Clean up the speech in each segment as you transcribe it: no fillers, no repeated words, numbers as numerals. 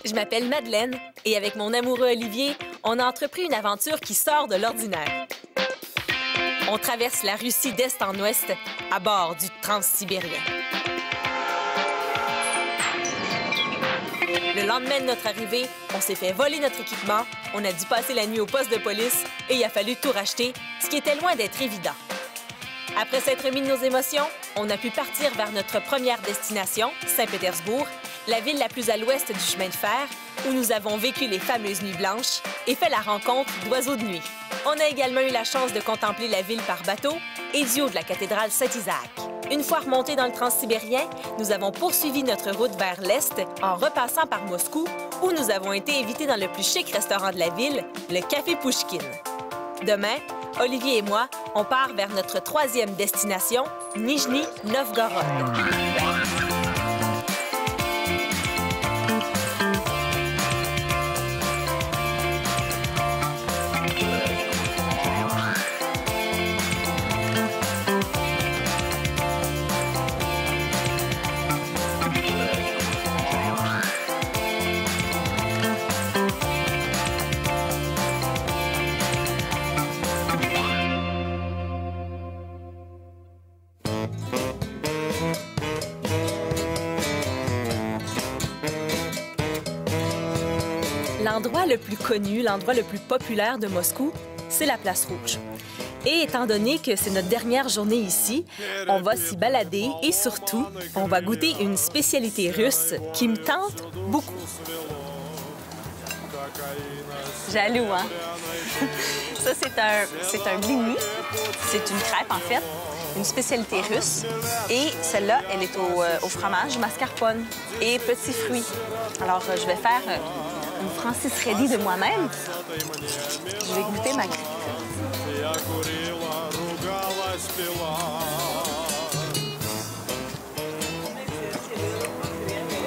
Je m'appelle Madeleine et avec mon amoureux Olivier, on a entrepris une aventure qui sort de l'ordinaire. On traverse la Russie d'est en ouest à bord du Transsibérien. Le lendemain de notre arrivée, on s'est fait voler notre équipement, on a dû passer la nuit au poste de police et il a fallu tout racheter, ce qui était loin d'être évident. Après s'être remis de nos émotions, on a pu partir vers notre première destination, Saint-Pétersbourg, la ville la plus à l'ouest du chemin de fer, où nous avons vécu les fameuses nuits blanches et fait la rencontre d'oiseaux de nuit. On a également eu la chance de contempler la ville par bateau et du haut de la cathédrale Saint-Isaac. Une fois remontés dans le Transsibérien, nous avons poursuivi notre route vers l'est en repassant par Moscou, où nous avons été invités dans le plus chic restaurant de la ville, le Café Pouchkine. Demain, Olivier et moi, on part vers notre troisième destination, Nijni Novgorod. L'endroit le plus connu, l'endroit le plus populaire de Moscou, c'est la Place Rouge. Et étant donné que c'est notre dernière journée ici, on va s'y balader et surtout, on va goûter une spécialité russe qui me tente beaucoup. Jaloux, hein? Ça, c'est un blini. C'est une crêpe, en fait, une spécialité russe. Et celle-là, elle est au fromage, mascarpone et petits fruits. Alors, je vais faire une Francis Reddy de moi-même. Je vais goûter ma crêpe.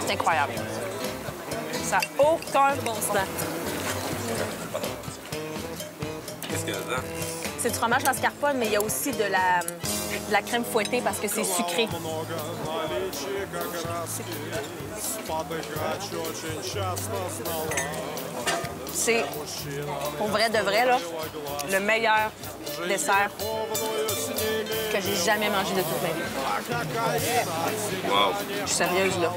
C'est incroyable. Ça n'a aucun bon sens. Qu'est-ce qu'il y a dedans? C'est du fromage mascarpone, mais il y a aussi de la crème fouettée parce que c'est sucré. C'est, pour vrai de vrai, là, le meilleur dessert que j'ai jamais mangé de toute ma vie. Wow. Je suis sérieuse, là.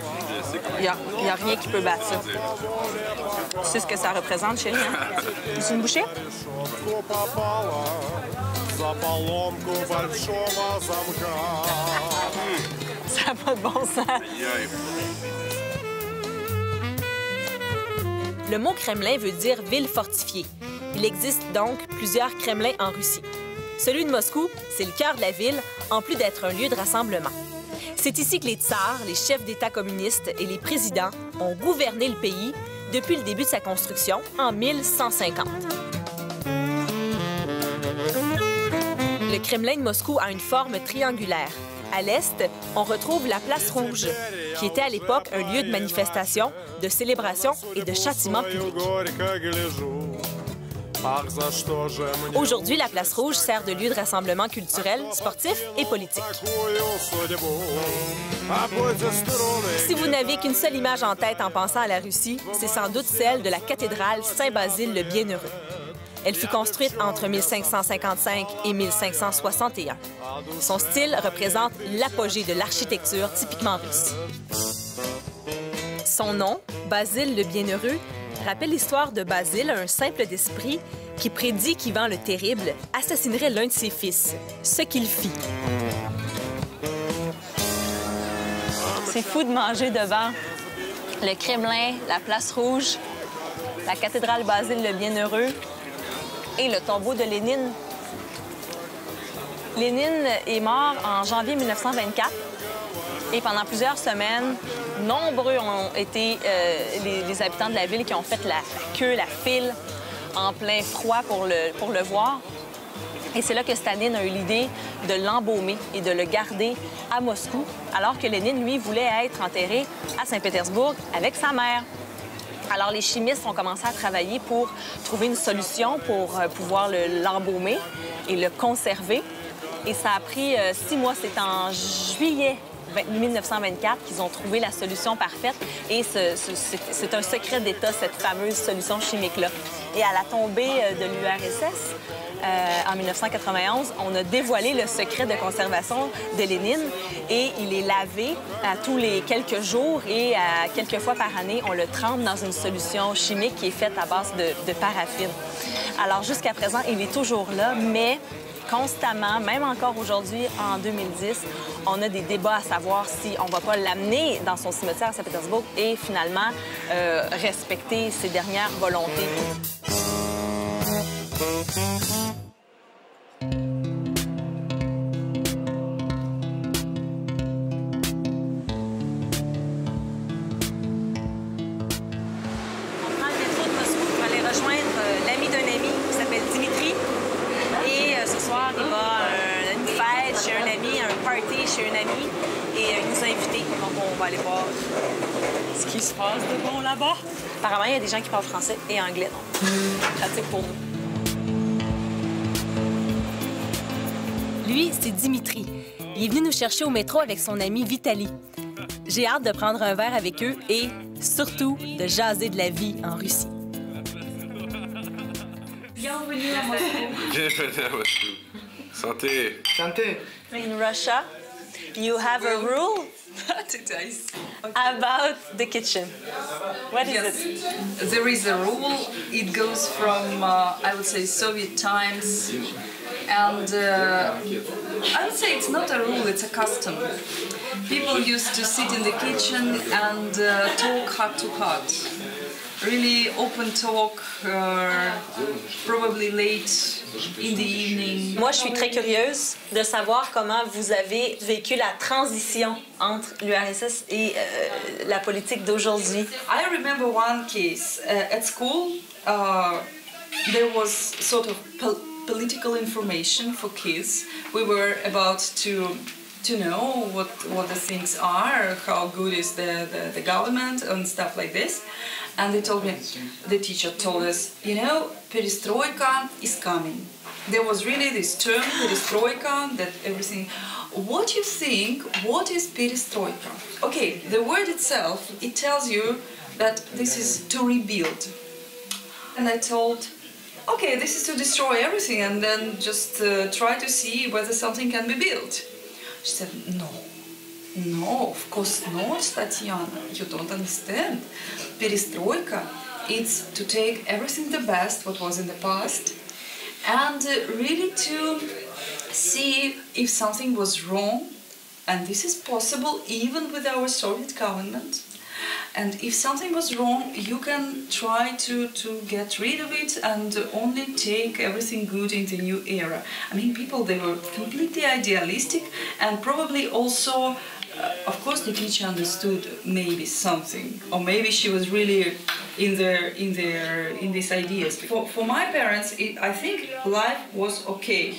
Il n'y a rien qui peut battre ça. Tu sais ce que ça représente, chérie, hein? C'est une bouchée? Ça n'a pas de bon sens. Le mot Kremlin veut dire ville fortifiée. Il existe donc plusieurs Kremlins en Russie. Celui de Moscou, c'est le cœur de la ville, en plus d'être un lieu de rassemblement. C'est ici que les tsars, les chefs d'État communistes et les présidents ont gouverné le pays depuis le début de sa construction en 1150. Le Kremlin de Moscou a une forme triangulaire. À l'est, on retrouve la Place Rouge, qui était à l'époque un lieu de manifestation, de célébration et de châtiment public. Aujourd'hui, la Place Rouge sert de lieu de rassemblement culturel, sportif et politique. Si vous n'avez qu'une seule image en tête en pensant à la Russie, c'est sans doute celle de la cathédrale Saint-Basile le Bienheureux. Elle fut construite entre 1555 et 1561. Son style représente l'apogée de l'architecture typiquement russe. Son nom, Basile le Bienheureux, rappelle l'histoire de Basile, un simple d'esprit qui prédit qu'Ivan le Terrible assassinerait l'un de ses fils, ce qu'il fit. C'est fou de manger devant le Kremlin, la Place Rouge, la cathédrale Basile le Bienheureux et le tombeau de Lénine. Lénine est mort en janvier 1924 et pendant plusieurs semaines, nombreux ont été les habitants de la ville qui ont fait la queue, la file en plein froid pour le voir. Et c'est là que Staline a eu l'idée de l'embaumer et de le garder à Moscou, alors que Lénine, lui, voulait être enterré à Saint-Pétersbourg avec sa mère. Alors, les chimistes ont commencé à travailler pour trouver une solution pour pouvoir l'embaumer et le conserver. Et ça a pris 6 mois. C'est en juillet 1924 qu'ils ont trouvé la solution parfaite. Et c'est un secret d'État, cette fameuse solution chimique-là. Et à la tombée de l'URSS, en 1991, on a dévoilé le secret de conservation de Lénine et il est lavé à tous les quelques jours et quelques fois par année, on le trempe dans une solution chimique qui est faite à base de paraffine. Alors, jusqu'à présent, il est toujours là, mais constamment, même encore aujourd'hui, en 2010, on a des débats à savoir si on ne va pas l'amener dans son cimetière à Saint-Pétersbourg et finalement respecter ses dernières volontés. L'ami d'un ami qui s'appelle Dimitri. Et ce soir, il va à une fête chez un ami, un party chez un ami. Et il nous a invités. Donc, on va aller voir ce qui se passe de bon là-bas. Apparemment, il y a des gens qui parlent français et anglais. Donc, pratique pour nous. Lui, c'est Dimitri. Il est venu nous chercher au métro avec son ami Vitali. J'ai hâte de prendre un verre avec eux et, surtout, de jaser de la vie en Russie. Bienvenue à Moscou. Bienvenue à Moscou. Santé. Santé. In Russia, you have a rule about the kitchen. What is it? There is a rule. It goes from, I would say, Soviet times. And I would say it's not a rule, it's a custom. People used to sit in the kitchen and talk heart to heart. Really open talk, probably late in the evening. Moi, je suis très curieuse de savoir comment vous avez vécu la transition entre l'URSS et la politique d'aujourd'hui. I remember one case at school. There was sort of political information for kids. We were about to know what the things are, how good is the government and stuff like this. And they told me, the teacher told us, you know, perestroika is coming. There was really this term, perestroika, that everything. What do you think, what is perestroika? Okay, the word itself, it tells you that this is to rebuild. And I told, okay, this is to destroy everything and then just try to see whether something can be built. She said, no, of course not, Tatiana, you don't understand. Perestroika, it's to take everything the best, what was in the past, and really to see if something was wrong, and this is possible even with our Soviet government. And if something was wrong, you can try to get rid of it and only take everything good in the new era. I mean, people, they were completely idealistic and probably also, of course, the teacher understood maybe something, or maybe she was really in these ideas. For my parents, I think life was okay.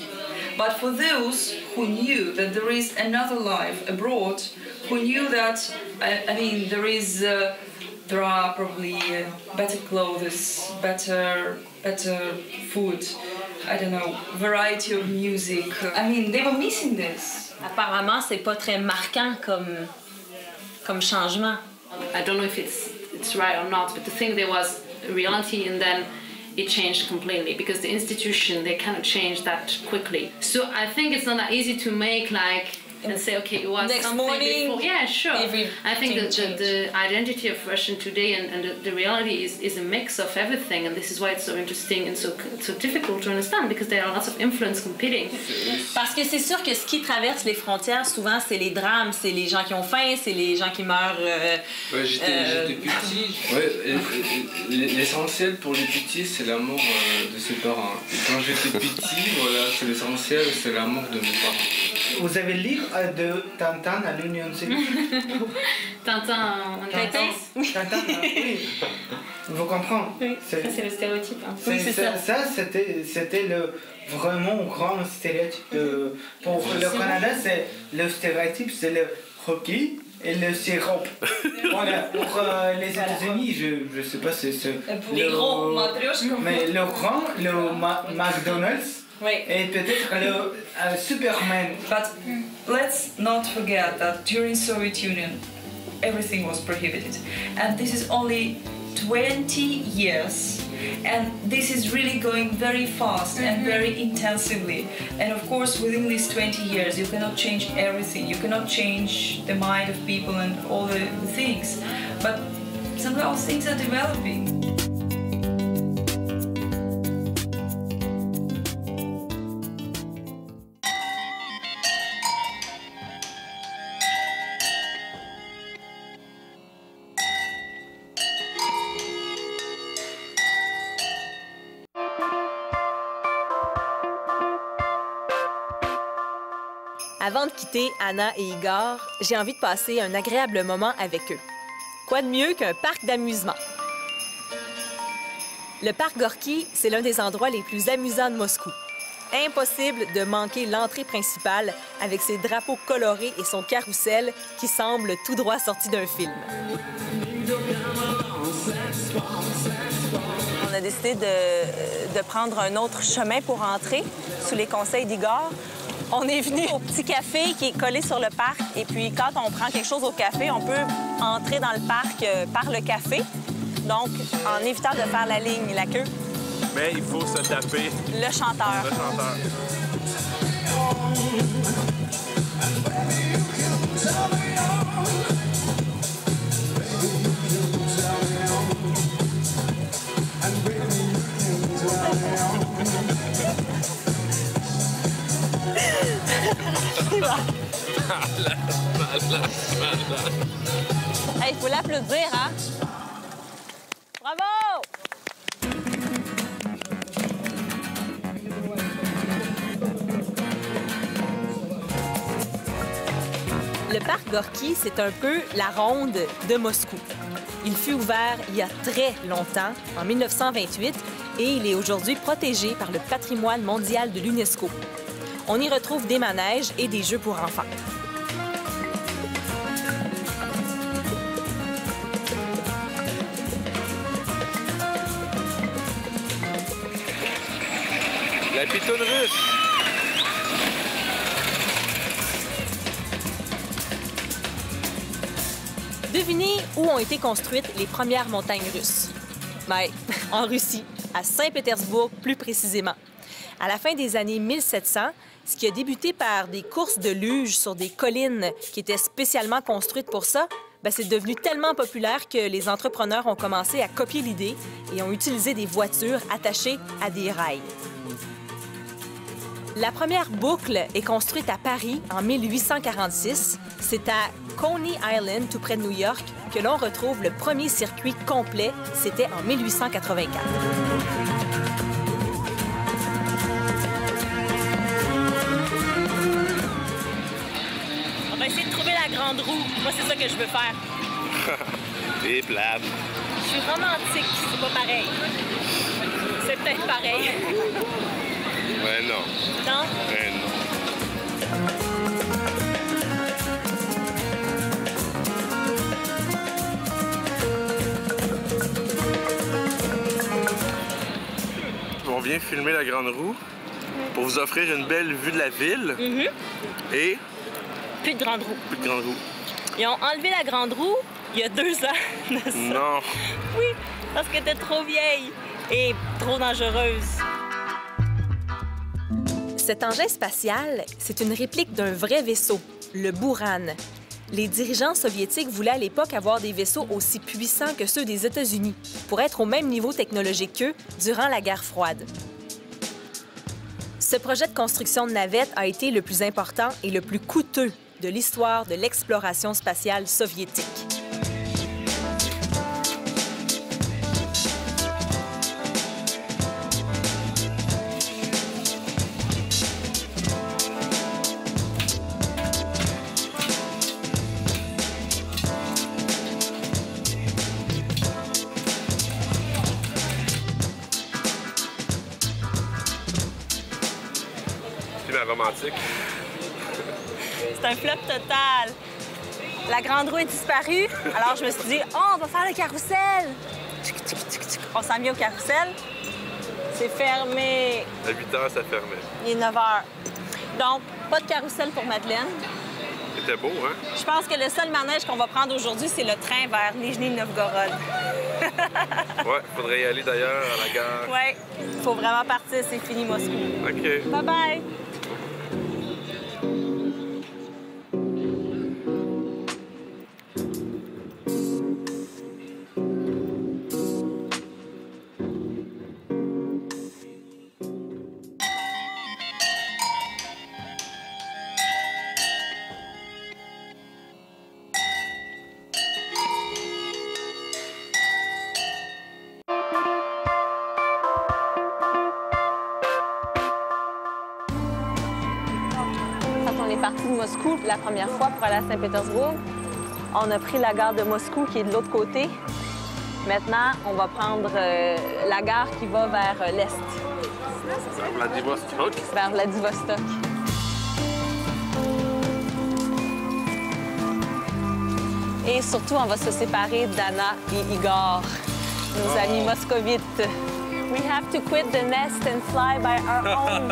But for those who knew that there is another life abroad, who knew that, I mean, there are probably better clothes, better food, I don't know, variety of music. I mean, they were missing this. Apparemment, c'est pas très marquant comme changement. I don't know if it's right or not, but the thing there was a reality, and then it changed completely because the institution, they cannot change that quickly. So I think it's not that easy to make and say, okay, it was next something morning, before. Yeah, sure. I think that the identity of Russian today and the reality is a mix of everything, and this is why it's so interesting and so difficult to understand, because there are lots of influence competing. Parce que c'est sûr que ce qui traverse les frontières, souvent, c'est les drames, c'est les gens qui ont faim, c'est les gens qui meurent. Ouais, j'étais petit. Ouais, l'essentiel pour les petits, c'est l'amour de ses parents. Et quand j'étais petit, voilà, c'est l'essentiel, c'est l'amour de mes parents. Vous avez le livre de Tintin à l'Union soviétique. Tintin en Tintin, oui. Vous comprenez? Oui, c'est le stéréotype. Hein. Oui, c'est ça. Ça, c'était le vraiment grand stéréotype. Pour le Canada, le stéréotype, c'est le hockey et le sirop. Voilà, pour les États-Unis, je sais pas, c'est Les gros matrioshka. Mais le grand, le McDonald's. Oui. Et peut-être le Superman. But let's not forget that during Soviet Union, everything was prohibited. And this is only 20 years. And this is really going very fast and very intensively. And of course, within these 20 years, you cannot change everything. You cannot change the mind of people and all the things. But somehow things are developing. Avant de quitter Anna et Igor, j'ai envie de passer un agréable moment avec eux. Quoi de mieux qu'un parc d'amusement? Le parc Gorky, c'est l'un des endroits les plus amusants de Moscou. Impossible de manquer l'entrée principale avec ses drapeaux colorés et son carrousel qui semble tout droit sorti d'un film. On a décidé de prendre un autre chemin pour entrer sous les conseils d'Igor. On est venu au petit café qui est collé sur le parc. Et puis, quand on prend quelque chose au café, on peut entrer dans le parc par le café. Donc, en évitant de faire la ligne et la queue. Mais il faut se taper. Le chanteur. Le chanteur. Hey, il faut l'applaudir, hein? Bravo! Le parc Gorky, c'est un peu la ronde de Moscou. Il fut ouvert il y a très longtemps, en 1928, et il est aujourd'hui protégé par le patrimoine mondial de l'UNESCO. On y retrouve des manèges et des jeux pour enfants. La pitoune russe! Devinez où ont été construites les premières montagnes russes? Bien, en Russie, à Saint-Pétersbourg plus précisément. À la fin des années 1700, ce qui a débuté par des courses de luge sur des collines qui étaient spécialement construites pour ça, bien, c'est devenu tellement populaire que les entrepreneurs ont commencé à copier l'idée et ont utilisé des voitures attachées à des rails. La première boucle est construite à Paris en 1846. C'est à Coney Island, tout près de New York, que l'on retrouve le premier circuit complet. C'était en 1884. On va essayer de trouver la grande roue. Moi, c'est ça que je veux faire. Et plate. Je suis romantique, c'est pas pareil. C'est peut-être pareil. Ouais, non. Non? Ouais, non. On vient filmer la grande roue pour vous offrir une belle vue de la ville. Et Plus de grande roue. plus de grande roue. Ils ont enlevé la grande roue il y a 2 ans de ça. Non. Oui, parce qu'elle était trop vieille et trop dangereuse. Cet engin spatial, c'est une réplique d'un vrai vaisseau, le Buran. Les dirigeants soviétiques voulaient à l'époque avoir des vaisseaux aussi puissants que ceux des États-Unis pour être au même niveau technologique qu'eux durant la guerre froide. Ce projet de construction de navette a été le plus important et le plus coûteux de l'histoire de l'exploration spatiale soviétique. Romantique. C'est un flop total. La grande roue est disparue, alors je me suis dit, oh, on va faire le carrousel. On s'en vient au carrousel. C'est fermé. À 8 heures, ça fermait. Il est 9 h. Donc, pas de carrousel pour Madeleine. C'était beau, hein? Je pense que le seul manège qu'on va prendre aujourd'hui, c'est le train vers Nijni Novgorod. Ouais, faudrait y aller d'ailleurs à la gare. Ouais, il faut vraiment partir, c'est fini Moscou. OK. Bye-bye! On est parti de Moscou la première fois pour aller à Saint-Pétersbourg. On a pris la gare de Moscou qui est de l'autre côté. Maintenant, on va prendre la gare qui va vers l'est. Vers Vladivostok. Vers Vladivostok. Et surtout, on va se séparer d'Anna et Igor, nos amis moscovites. We have to quit the nest and fly by our own.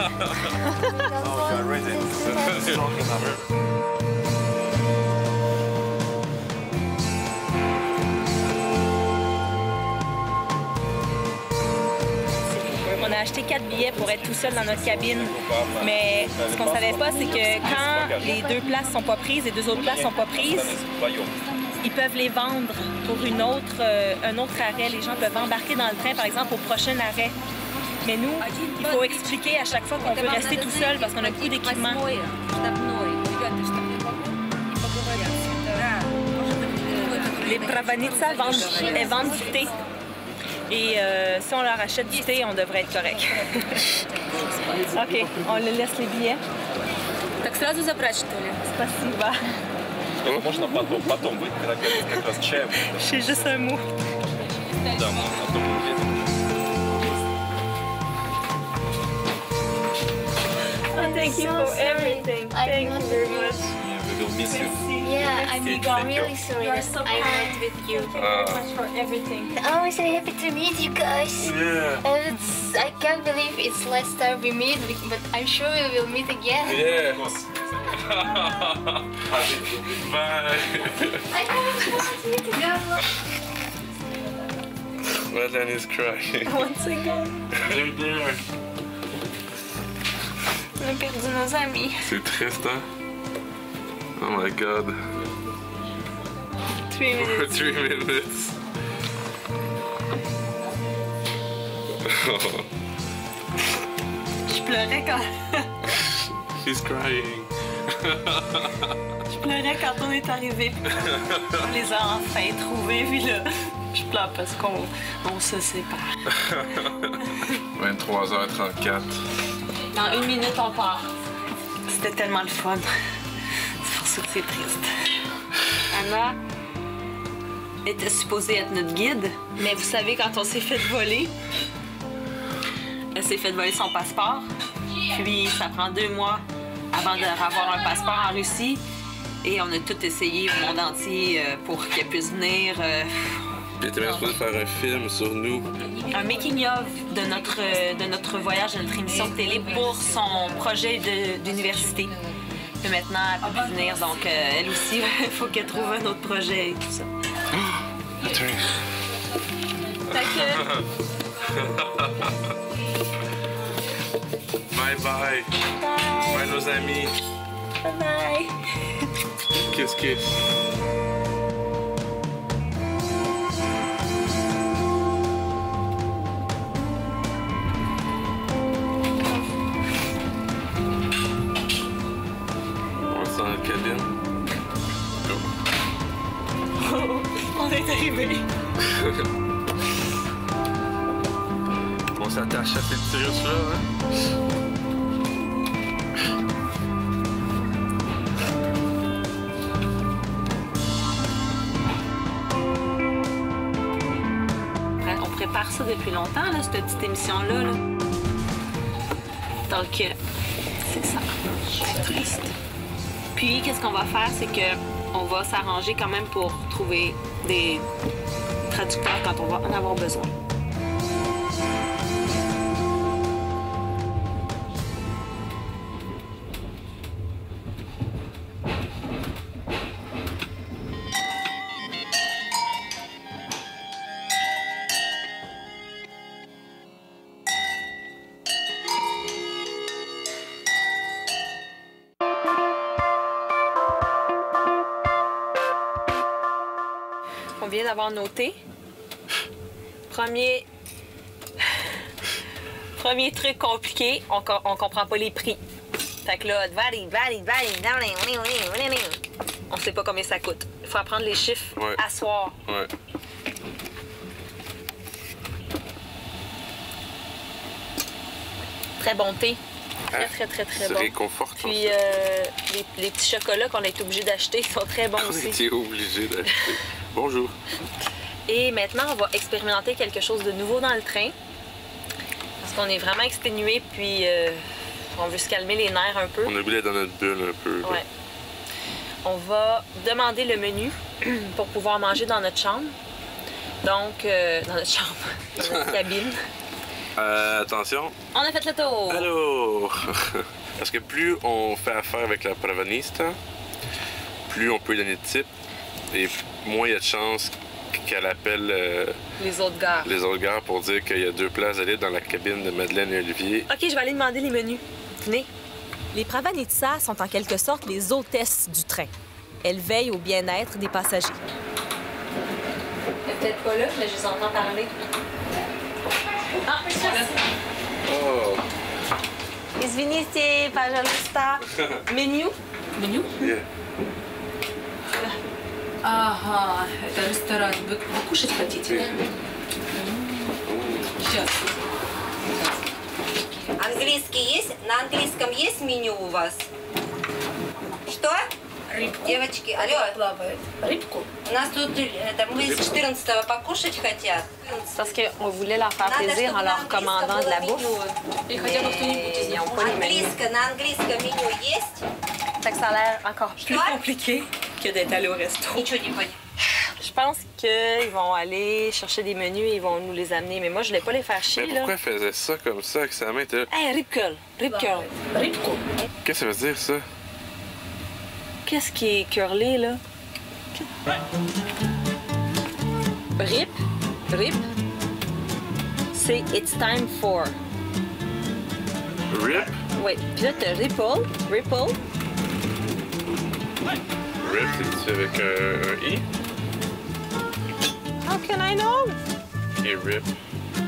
On a acheté 4 billets pour être tout seul dans notre cabine. Mais ce qu'on savait pas, c'est que quand les 2 places sont pas prises, les 2 autres places sont pas prises, ils peuvent les vendre pour un autre arrêt. Les gens peuvent embarquer dans le train, par exemple, au prochain arrêt. Mais nous, il faut expliquer à chaque fois qu'on veut rester tout seul parce qu'on a plus d'équipement. Les Pravanitsa vendent du thé. Et si on leur achète du thé, on devrait être correct. OK, on leur laisse les billets. Так сразу забрать, что ли? Спасибо. Можно потом выйти, как раз чаем. J'ai juste un mot. Да, потом Thank you for everything. Thank you very much. we will miss you. Yeah, I'm Thank you. really sorry You are that so I kind. went with you. Thank you very much for everything. I'm so happy to meet you guys. Yeah. And I can't believe it's last time we meet, but I'm sure we will meet again. Yeah. Bye. I can't wait to go. Madeleine is crying. Once again. They're there. On a perdu nos amis. C'est triste, hein? Oh my god. 3 minutes. 3 minutes. Je pleurais quand... She's crying. Je pleurais quand on est arrivé. On les a enfin trouvés, puis là, je pleure parce qu'on se sépare. 23h34. Dans 1 minute, on part. C'était tellement le fun. C'est pour ça que c'est triste. Anna était supposée être notre guide, mais vous savez, quand on s'est fait voler, elle s'est fait voler son passeport. Puis ça prend 2 mois avant d'avoir un passeport en Russie. Et on a tout essayé au monde entier pour qu'elle puisse venir. Il était même supposé faire un film sur nous. Un making-of de notre voyage, de notre émission de télé pour son projet d'université. Mais maintenant, elle peut plus venir, donc elle aussi, il faut qu'elle trouve un autre projet et tout ça. Bye bye. Bye nos amis. Bye bye. Kiss kiss. On va dans la cabine. On est arrivé. On s'attache à ces petits Russes-là, hein? On prépare ça depuis longtemps, là, cette petite émission-là. Là. Donc, c'est ça. C'est triste. Puis, qu'est-ce qu'on va faire, c'est que on va s'arranger quand même pour trouver des traducteurs quand on va en avoir besoin. vient d'avoir noté. Premier truc compliqué, on comprend pas les prix. Fait que là, on sait pas combien ça coûte. Il faut apprendre les chiffres à soir. Ouais. Très bon thé. Très bon. C'est réconfortant. Puis les petits chocolats qu'on a été obligé d'acheter sont très bons aussi. On a été obligé d'acheter. Bonjour. Et maintenant, on va expérimenter quelque chose de nouveau dans le train. Parce qu'on est vraiment exténué, puis on veut se calmer les nerfs un peu. On a oublié dans notre bulle un peu. Ouais. On va demander le menu pour pouvoir manger dans notre chambre. Donc, dans notre chambre, dans notre cabine. Attention. On a fait le tour. Allô! Parce que plus on fait affaire avec la proveniste, plus on peut lui donner de type et moins il y a de chances qu'elle appelle les autres gars pour dire qu'il y a 2 places de libre dans la cabine de Madeleine et Olivier. OK, je vais aller demander les menus. Venez. Les Pravanitsa sont en quelque sorte les hôtesses du train. Elles veillent au bien-être des passagers. Elle est peut-être pas là, mais je les entends parler. Ah, Oh! Извините, пожалуйста. Меню? Меню? Yeah. Ага, это ресторан. Вы кушать хотите? Сейчас. Английский есть? На английском есть меню у вас? Что? Рыбку. Девочки, алло. Плавает. Рыбку? У нас тут мы с 14-го покушать хотят. Parce qu'on voulait leur faire plaisir en leur commandant de la bouffe. Или хотя бы кто-нибудь из них. На английском меню есть? Fait que ça a l'air encore plus compliqué que d'être allé au resto. Ничего не понял. Je pense qu'ils vont aller chercher des menus et ils vont nous les amener. Mais moi, je voulais pas les faire chier, Mais pourquoi elle faisait ça comme ça avec sa main? Hey, Ripkel! Ripkel! Рыбку. Qu'est-ce que ça veut dire, ça? Qu'est-ce qui est curlé, là? Rip. Rip. C'est It's time for. Rip? Oui. Puis là, t'as Ripple. Ripple. Rip, c'est avec un I? How can I know? Et Rip.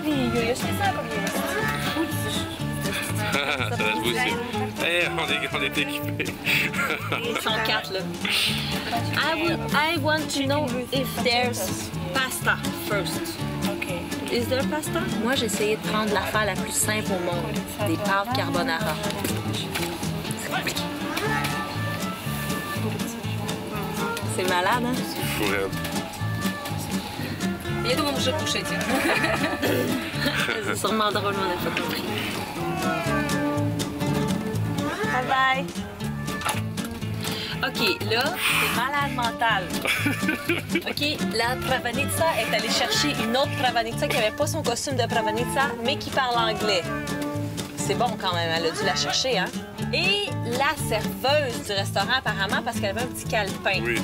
Julius, c'est ça comme Ça va se aussi. Hey, on est équipés. Ils sont 4, là. I want to know if there's pasta first. Okay. Is there pasta? Moi, j'ai essayé de prendre l'affaire la plus simple au monde. Des pâtes carbonara. C'est compliqué. C'est malade, hein? C'est fou, raide. Я думаю, уже кушайте. C'est sûrement drôle, on n'a pas compris. Bye bye. OK, là, c'est malade mental. OK, la Pravanitsa est allée chercher une autre Pravanitsa qui n'avait pas son costume de Pravanitsa, mais qui parle anglais. C'est bon quand même, elle a dû la chercher, hein? Et la serveuse du restaurant, apparemment, parce qu'elle avait un petit calepin. Oui.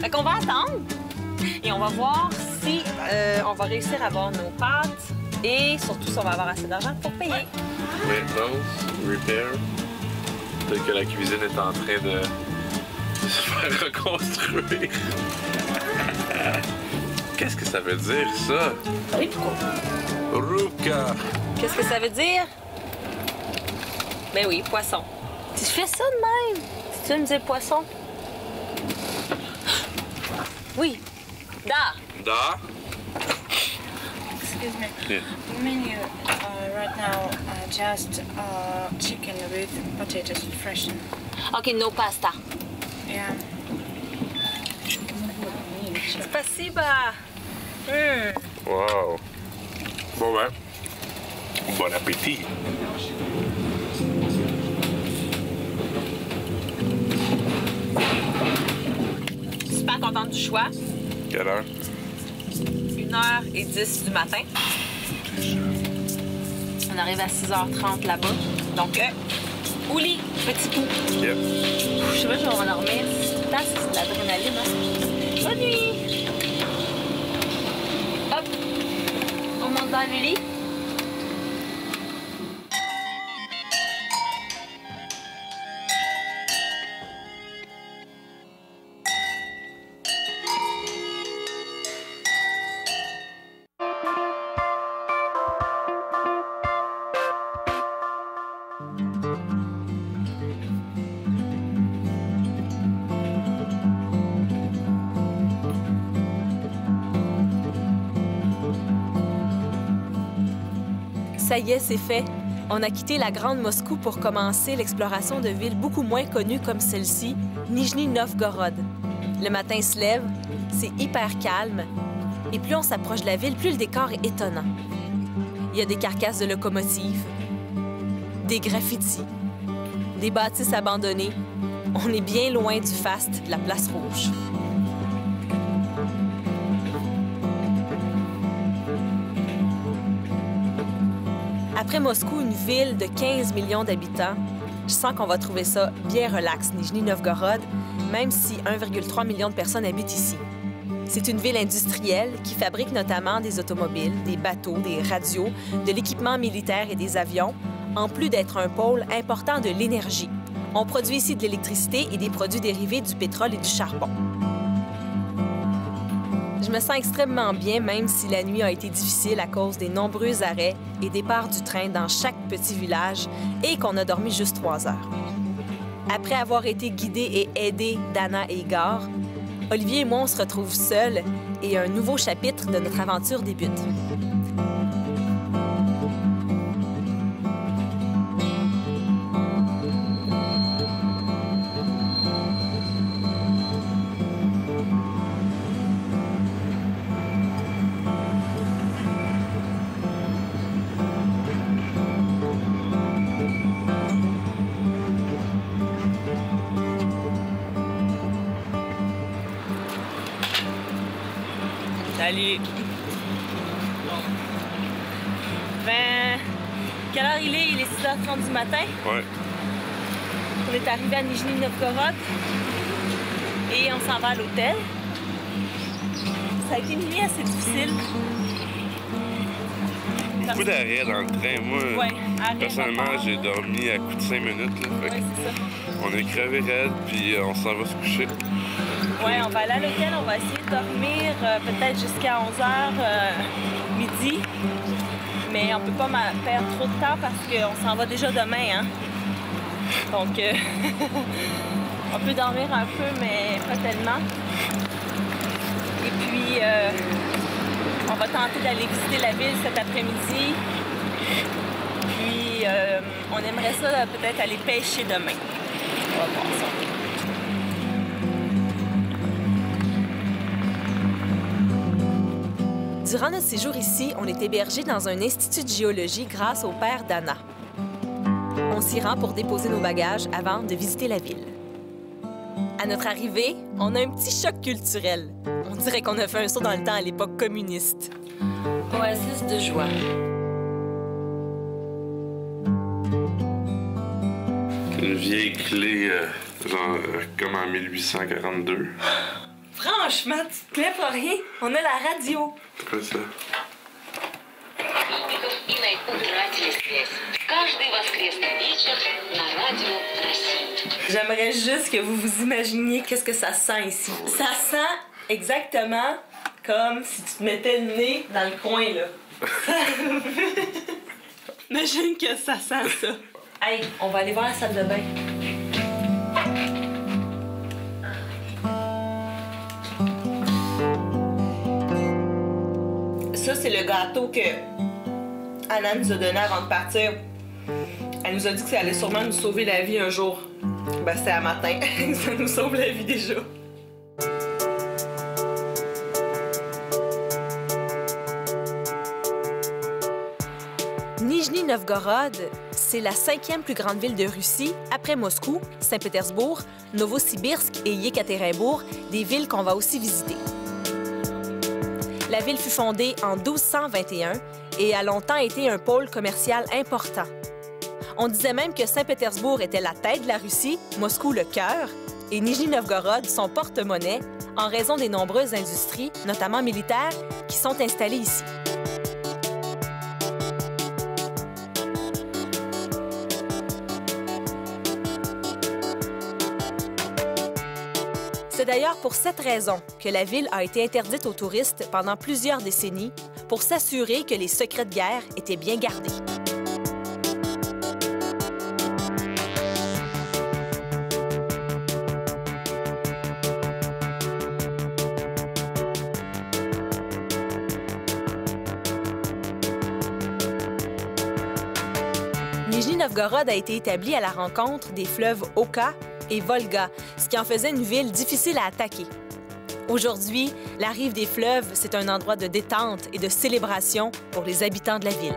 Fait qu'on va attendre et on va voir si on va réussir à avoir nos pâtes et surtout si on va avoir assez d'argent pour payer. Maintenance, repair. Peut-être que la cuisine est en train de se faire reconstruire. Qu'est-ce que ça veut dire, ça? Ruka. Qu'est-ce que ça veut dire? Ben oui, poisson. Tu fais ça de même? Si tu me dis poisson? Oui. Da. Da. Excuse me. Yeah. Menu right now just chicken with potatoes freshened. OK, no pasta. Yeah. Спасибо. Wow. Bon ben, bon appétit. Super contente du choix. Quelle heure? 1h10 du matin. On arrive à 6h30 là-bas. Donc, au lit, petit coup. Yep. Je sais pas, je vais m'endormir. Là, c'est de l'adrénaline. Hein? Bonne nuit! Hop! On monte dans le lit. Ça y est, c'est fait. On a quitté la Grande Moscou pour commencer l'exploration de villes beaucoup moins connues comme celle-ci, Nijni Novgorod. Le matin se lève, c'est hyper calme, et plus on s'approche de la ville, plus le décor est étonnant. Il y a des carcasses de locomotives, des graffitis, des bâtisses abandonnées. On est bien loin du faste de la Place Rouge. Après Moscou, une ville de 15 millions d'habitants, je sens qu'on va trouver ça bien relax, Nijni Novgorod, même si 1,3 million de personnes habitent ici. C'est une ville industrielle qui fabrique notamment des automobiles, des bateaux, des radios, de l'équipement militaire et des avions, en plus d'être un pôle important de l'énergie. On produit ici de l'électricité et des produits dérivés du pétrole et du charbon. Je me sens extrêmement bien, même si la nuit a été difficile à cause des nombreux arrêts et départs du train dans chaque petit village et qu'on a dormi juste 3 heures. Après avoir été guidés et aidés d'Anna et Igor, Olivier et moi, on se retrouve seuls et un nouveau chapitre de notre aventure débute. Salut! Ben, quelle heure il est? Il est 6h30 du matin. Ouais. On est arrivé à Nijni Novgorod et on s'en va à l'hôtel. Ça a été une nuit assez difficile. Beaucoup d'arrêts dans le train. Moi, ouais, personnellement, j'ai dormi à coup de 5 minutes. Là, fait c'est ça. On est crevé raide, puis on s'en va se coucher. Ouais, on va aller à l'hôtel, on va essayer de dormir peut-être jusqu'à 11h midi. Mais on peut pas perdre trop de temps parce qu'on s'en va déjà demain, hein. Donc, on peut dormir un peu, mais pas tellement. Et puis, on va tenter d'aller visiter la ville cet après-midi. Puis, on aimerait ça peut-être aller pêcher demain. On va voir ça. Durant notre séjour ici, on est hébergé dans un institut de géologie grâce au père d'Anna. On s'y rend pour déposer nos bagages avant de visiter la ville. À notre arrivée, on a un petit choc culturel. On dirait qu'on a fait un saut dans le temps à l'époque communiste. Oasis de joie. Une vieille clé, genre comme en 1842. Franchement, tu te plais pour rien? On a la radio. C'est quoi ça? J'aimerais juste que vous vous imaginiez qu'est-ce que ça sent ici. Ça sent exactement comme si tu te mettais le nez dans le coin, là. Imagine que ça sent ça. Hey, on va aller voir la salle de bain. Ça, c'est le gâteau que Anna nous a donné avant de partir. Elle nous a dit que ça allait sûrement nous sauver la vie un jour. Ben, c'est à matin. Ça nous sauve la vie déjà. Nijni Novgorod, c'est la 5e plus grande ville de Russie, après Moscou, Saint-Pétersbourg, Novosibirsk et Yekaterinbourg, des villes qu'on va aussi visiter. La ville fut fondée en 1221 et a longtemps été un pôle commercial important. On disait même que Saint-Pétersbourg était la tête de la Russie, Moscou le cœur, et Nijni Novgorod son porte-monnaie en raison des nombreuses industries, notamment militaires, qui sont installées ici. C'est d'ailleurs pour cette raison que la ville a été interdite aux touristes pendant plusieurs décennies pour s'assurer que les secrets de guerre étaient bien gardés. Nijni Novgorod a été établi à la rencontre des fleuves Oka et Volga, ce qui en faisait une ville difficile à attaquer. Aujourd'hui, la rive des fleuves, c'est un endroit de détente et de célébration pour les habitants de la ville.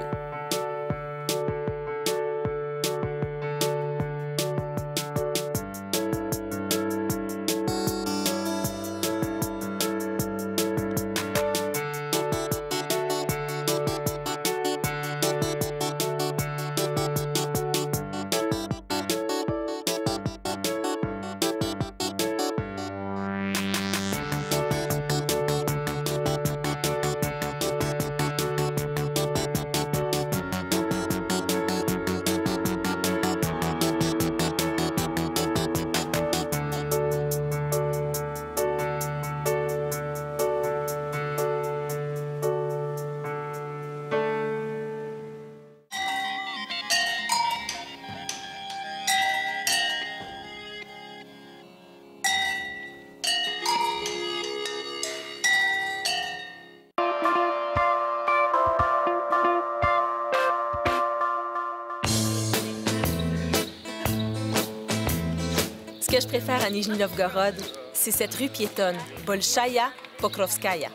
Ce que je préfère à Nijni Novgorod, c'est cette rue piétonne, Bolshaya Pokrovskaya.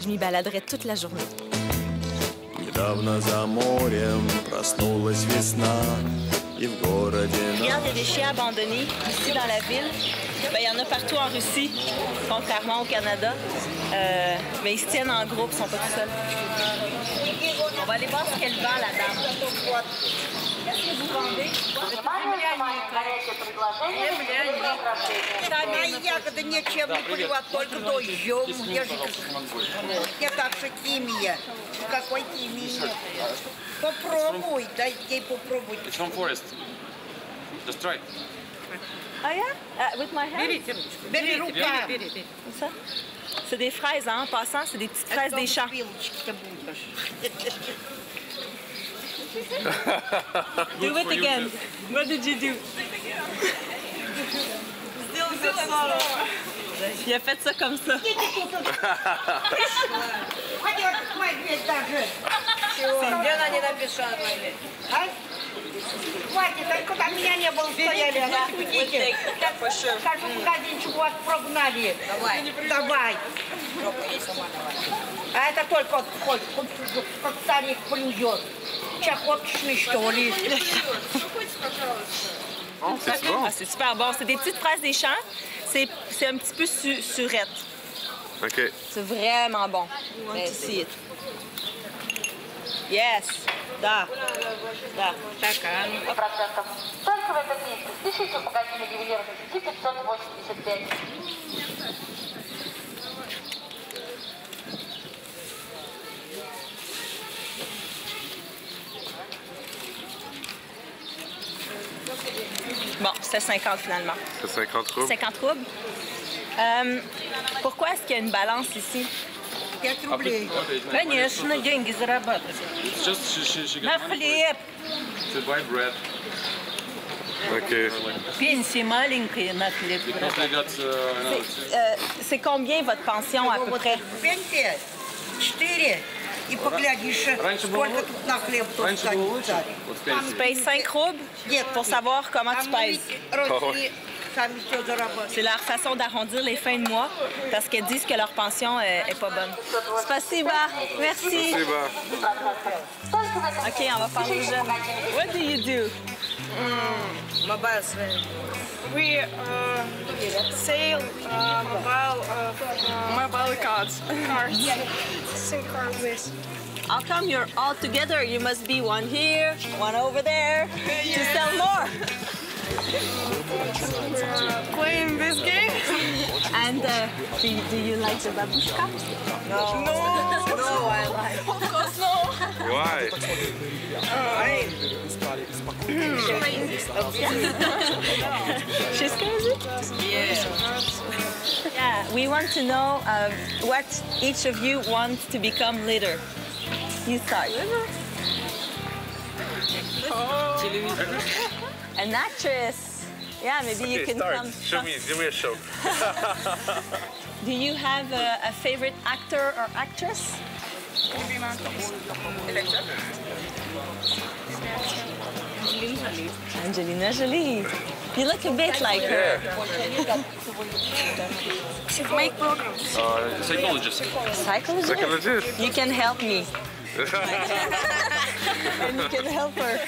Je m'y baladerai toute la journée. Regarde les déchets abandonnés ici dans la ville. Il y en a partout en Russie, contrairement au Canada. Mais ils se tiennent en groupe, ils ne sont pas tout seuls. On va aller voir ce qu'elle vend, la dame. Qu'est-ce que vous vendez? Ягода ничем не поливать, только дождем. Это же химия. Какой химии нет? Попробуй, дай ей попробуй. It's from forest. Just try. Ah yeah? With my hand? Бери рука. C'est ça? C'est des fraises, hein? En passant, c'est des petites fraises des champs. Do it again. What did you do? Il a fait ça comme ça. Хватит, когда меня не было, стояли, идите. Скажу, магазинчик вас прогнали. Давай. А это только хоть как старик плюет. Чахоточный, что ли? Ah, c'est super bon. C'est des petites fraises des champs. C'est un petit peu surette. OK. C'est vraiment bon. See it. Yes. Да. Да. Стакан. Только в этом месте. Спешите в магазине ювелирных сети 585. Bon, c'était 50 finalement. C'est 50 roubles? 50 roubles. Pourquoi est-ce qu'il y a une balance ici? 5 рублей. Конечно, деньги зарабатывать. На хлеб. To buy bread. OK. Пенсия маленькая на хлеб. C'est combien votre pension à peu près? Пенсия 4. И поглядишь, сколько тут на хлеб останется. Tu payes 5 roubles pour savoir comment tu pèses. C'est leur façon d'arrondir les fins de mois parce qu'elles disent que leur pension est pas bonne. Spasiba. Merci. OK, on va parler aux jeunes. What do you do? Mobile swim. We sell mobile cards. SIM card with. How come you're all together? You must be one here, one over there to sell more. Playing this game. And do you like the babushka? No. No, I like. Of course no. Why? She's crazy? Yeah, we want to know what each of you wants to become leader. You start. An actress. Yeah, maybe you can come. Show me, give me a show. Do you have a favorite actor or actress? Angelina Jolie. You look a bit like her. Make programs. Psychologist. Psychologist? You can help me. And you can help her.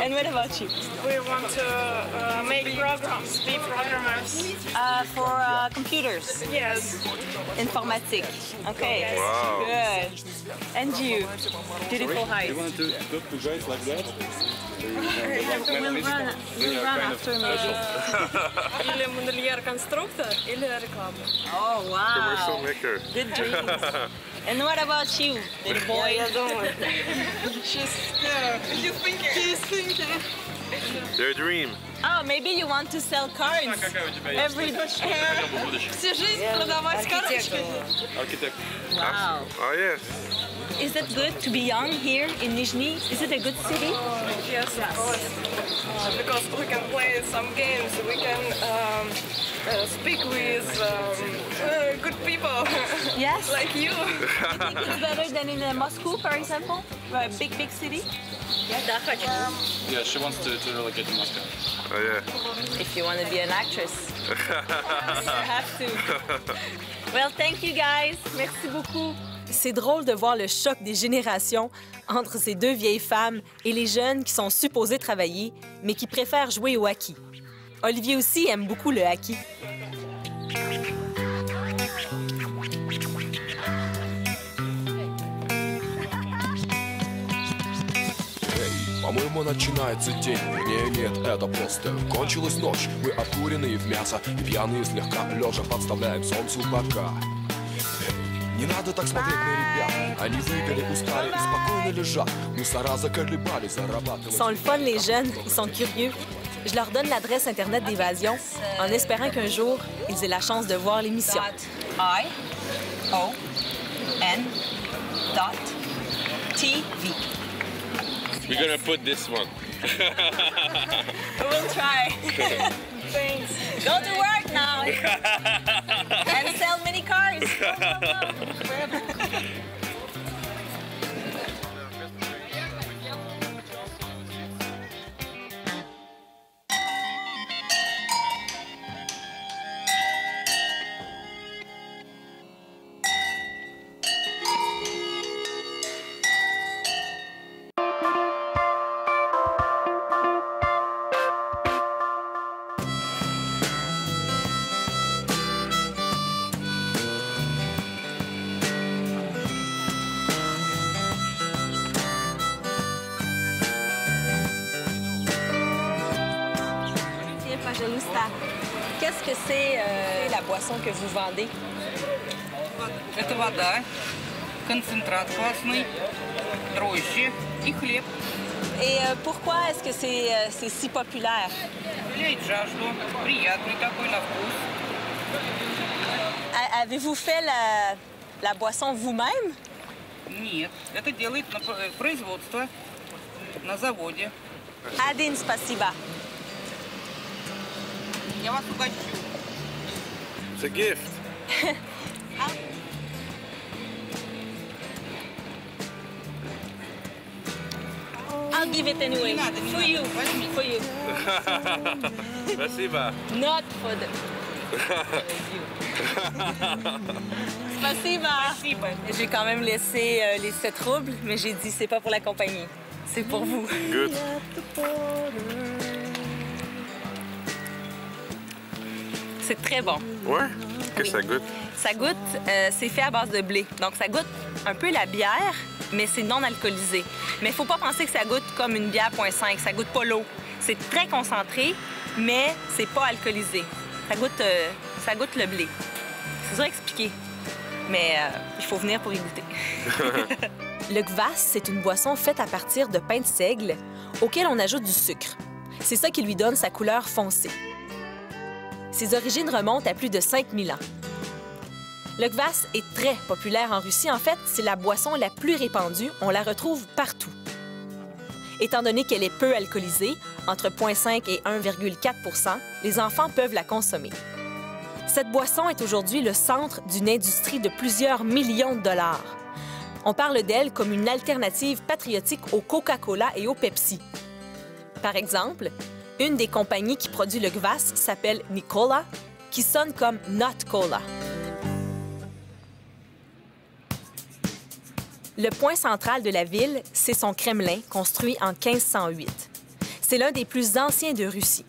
And what about you? We want to make programs, be programmers. For computers? Yes. Informatique. Okay. Wow. Good. And you? Beautiful height. You want to talk to guys like that? We'll run after me. Или модельер-конструктор, или реклама. Oh, wow. Commercial maker. Good dreams. And what about you, little boy? She's thinking. Your dream. Oh, maybe you want to sell cars every day. Всю жизнь продавать карточки. Architect. Wow. Oh, yes. Is it good to be young here in Nizhny? Is it a good city? Yes, of course. Because we can play some games, we can speak with good people. Yes. Like you. You think it's better than in Moscow, for example? A big city? Yeah, she wants to relocate to Moscow. Oh, yeah. If you want to be an actress. You have to. Well, thank you guys. Merci beaucoup. C'est drôle de voir le choc des générations entre ces deux vieilles femmes et les jeunes qui sont supposés travailler, mais qui préfèrent jouer au hockey. Olivier aussi aime beaucoup le hockey. По-моему, начинается день. Не, нет, это просто кончилась ночь. Мы обкуренные в мясо и пьяные слегка лежа подставляем солнцу бока. Не надо так смотреть на ребят. Они выпили, устали и спокойно lежат. Мусора заколебали, зарабатывать. Ils sont le fun, les jeunes. Ils sont curieux. Je leur donne l'adresse Internet d'Évasion en espérant qu'un jour, ils aient la chance de voir l'émission. ION.TV. We're gonna put this one. We'll try. Thanks. Go to work now and sell mini cars. Qu'est-ce que c'est la boisson que vous vendez? Это вода, концентрат красный, дрожжи и хлеб. Et pourquoi est-ce que c'est si populaire? Утоляет жажду, приятный такой на вкус. Avez-vous fait la boisson vous-même? Нет, это делает производство на заводе. Один спасибо. Я вас угощу. It's a gift. I'll give it anyway. For you. For you. Спасибо. Not for the... Spasiba. J'ai quand même laissé les 7 roubles, mais j'ai dit c'est pas pour la compagnie, c'est pour vous. Good. C'est très bon. Ouais? Qu'est-ce que ça goûte? Ça goûte, c'est fait à base de blé. Donc ça goûte un peu la bière, mais c'est non alcoolisé. Mais il faut pas penser que ça goûte comme une bière 0.5, ça goûte pas l'eau. C'est très concentré, mais c'est pas alcoolisé. Ça goûte le blé. C'est dur à expliquer, mais il faut venir pour y goûter. Le kvass, c'est une boisson faite à partir de pain de seigle auquel on ajoute du sucre. C'est ça qui lui donne sa couleur foncée. Ses origines remontent à plus de 5000 ans. Le kvass est très populaire en Russie. En fait, c'est la boisson la plus répandue. On la retrouve partout. Étant donné qu'elle est peu alcoolisée, entre 0,5 et 1,4 %, les enfants peuvent la consommer. Cette boisson est aujourd'hui le centre d'une industrie de plusieurs millions de dollars. On parle d'elle comme une alternative patriotique au Coca-Cola et au Pepsi. Par exemple, une des compagnies qui produit le kvass s'appelle Nikola, qui sonne comme Not Cola. Le point central de la ville, c'est son Kremlin, construit en 1508. C'est l'un des plus anciens de Russie.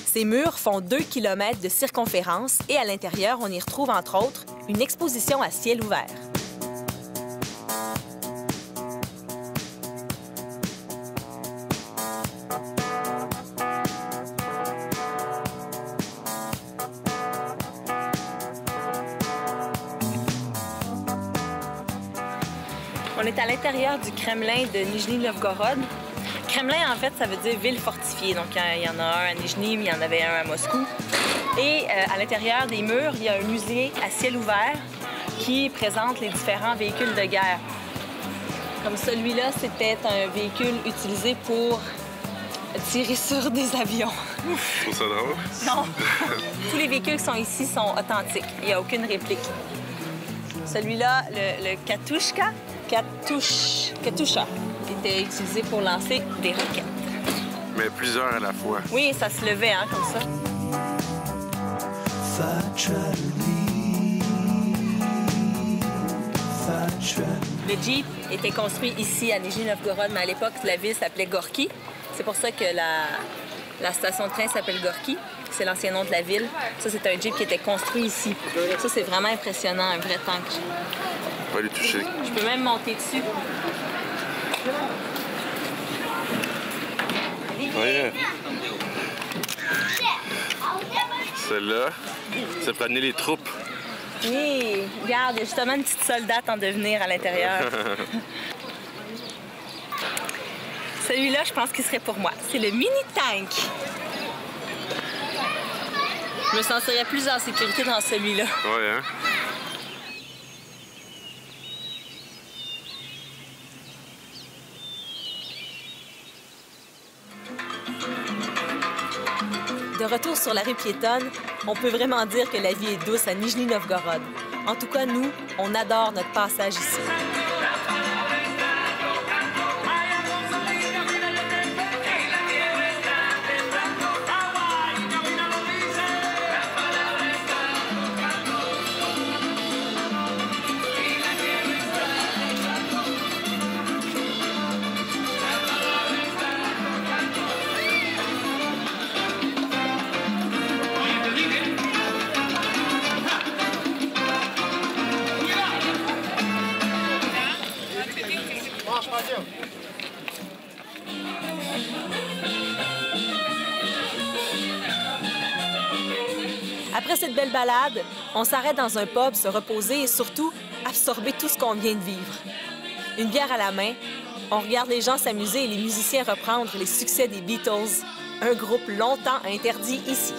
Ses murs font 2 km de circonférence et à l'intérieur, on y retrouve entre autres une exposition à ciel ouvert. On est à l'intérieur du Kremlin de Nijni Novgorod. Kremlin, en fait, ça veut dire ville fortifiée. Donc, il y en a un à Nijni, mais il y en avait un à Moscou. Et à l'intérieur des murs, il y a un musée à ciel ouvert qui présente les différents véhicules de guerre. Comme celui-là, c'était un véhicule utilisé pour tirer sur des avions. Je trouve ça drôle. Non. Tous les véhicules qui sont ici sont authentiques. Il n'y a aucune réplique. Celui-là, le Katusha, était utilisé pour lancer des roquettes. Mais plusieurs à la fois. Oui, ça se levait, hein, comme ça. Le Jeep était construit ici, à Nijni Novgorod, mais à l'époque, la ville s'appelait Gorky. C'est pour ça que la station de train s'appelle Gorky. C'est l'ancien nom de la ville. Ça, c'est un Jeep qui était construit ici. Ça, c'est vraiment impressionnant, un vrai tank. On va les toucher. Je peux même monter dessus. Ouais. Celle-là, c'est pour amener les troupes. Oui, regarde, il y a justement une petite soldate en devenir à l'intérieur. Celui-là, je pense qu'il serait pour moi. C'est le mini-tank. Je me sentirais plus en sécurité dans celui-là. Ouais, hein? De retour sur la rue piétonne, on peut vraiment dire que la vie est douce à Nijni Novgorod. En tout cas, nous, on adore notre passage ici. Après cette belle balade, on s'arrête dans un pub, se reposer et surtout absorber tout ce qu'on vient de vivre. Une bière à la main, on regarde les gens s'amuser et les musiciens reprendre les succès des Beatles, un groupe longtemps interdit ici.